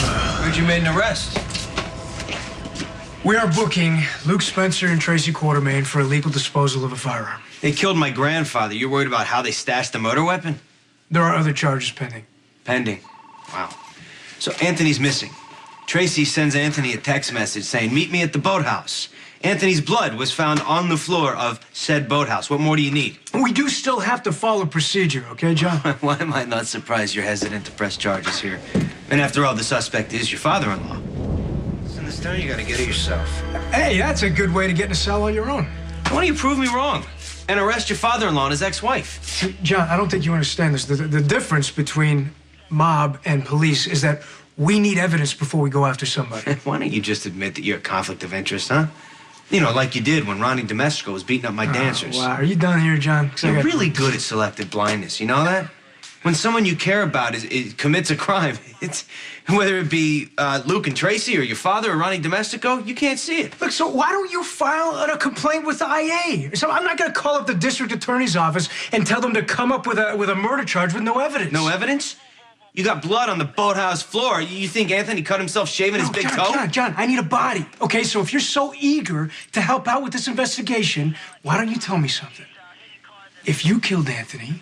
Heard you made an arrest. We are booking Luke Spencer and Tracy Quartermain for illegal disposal of a firearm. They killed my grandfather. You're worried about how they stashed the murder weapon? There are other charges pending. Pending. Wow. So Anthony's missing. Tracy sends Anthony a text message saying, "Meet me at the boathouse." Anthony's blood was found on the floor of said boathouse. What more do you need? We do still have to follow procedure, okay, John? Why am I not surprised you're hesitant to press charges here? And after all, the suspect is your father-in-law. In this town, you gotta get it yourself. Hey, that's a good way to get in a cell on your own. Why don't you prove me wrong and arrest your father-in-law and his ex-wife? John, I don't think you understand this. The difference between mob and police is that we need evidence before we go after somebody. Why don't you just admit that you're a conflict of interest, huh? You know, like you did when Ronnie Domestico was beating up my dancers. Wow, are you done here, John? You're really good at selective blindness, you know that? When someone you care about commits a crime, it's whether it be Luke and Tracy or your father or Ronnie Domestico, you can't see it. Look, so why don't you file a complaint with the IA? So I'm not going to call up the district attorney's office and tell them to come up with a murder charge with no evidence. No evidence? You got blood on the boathouse floor. You think Anthony cut himself shaving his big toe? John, I need a body. Okay, so if you're so eager to help out with this investigation, why don't you tell me something? If you killed Anthony,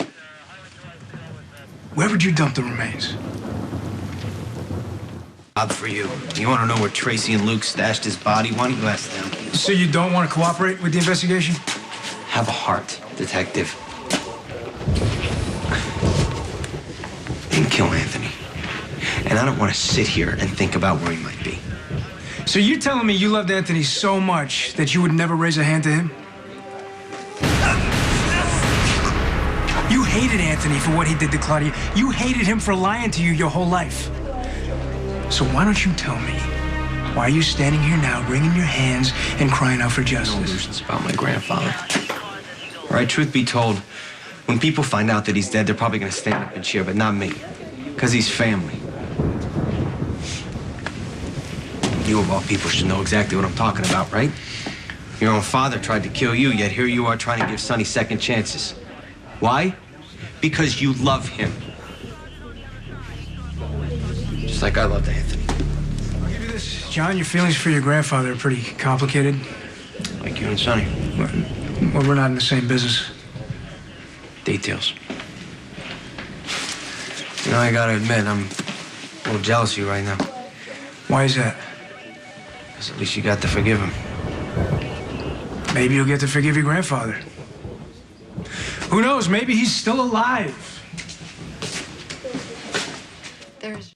where would you dump the remains? Job for you. You want to know where Tracy and Luke stashed his body? Why don't you ask them? So you don't want to cooperate with the investigation? Have a heart, detective. Didn't kill Anthony. And I don't want to sit here and think about where he might be. So you're telling me you loved Anthony so much that you would never raise a hand to him? You hated Anthony for what he did to Claudia. You hated him for lying to you your whole life. So why don't you tell me, why are you standing here now, wringing your hands and crying out for justice? No illusions about my grandfather. All right, truth be told, when people find out that he's dead, they're probably going to stand up and cheer, but not me, because he's family. You, of all people, should know exactly what I'm talking about, right? Your own father tried to kill you, yet here you are trying to give Sonny second chances. Why? Because you love him. Just like I loved Anthony. I'll give you this, John. Your feelings for your grandfather are pretty complicated. Like you and Sonny. Well, we're not in the same business. Details. You know, I gotta admit, I'm a little jealous of you right now. Why is that? Because at least you got to forgive him. Maybe you'll get to forgive your grandfather. Who knows? Maybe he's still alive. There's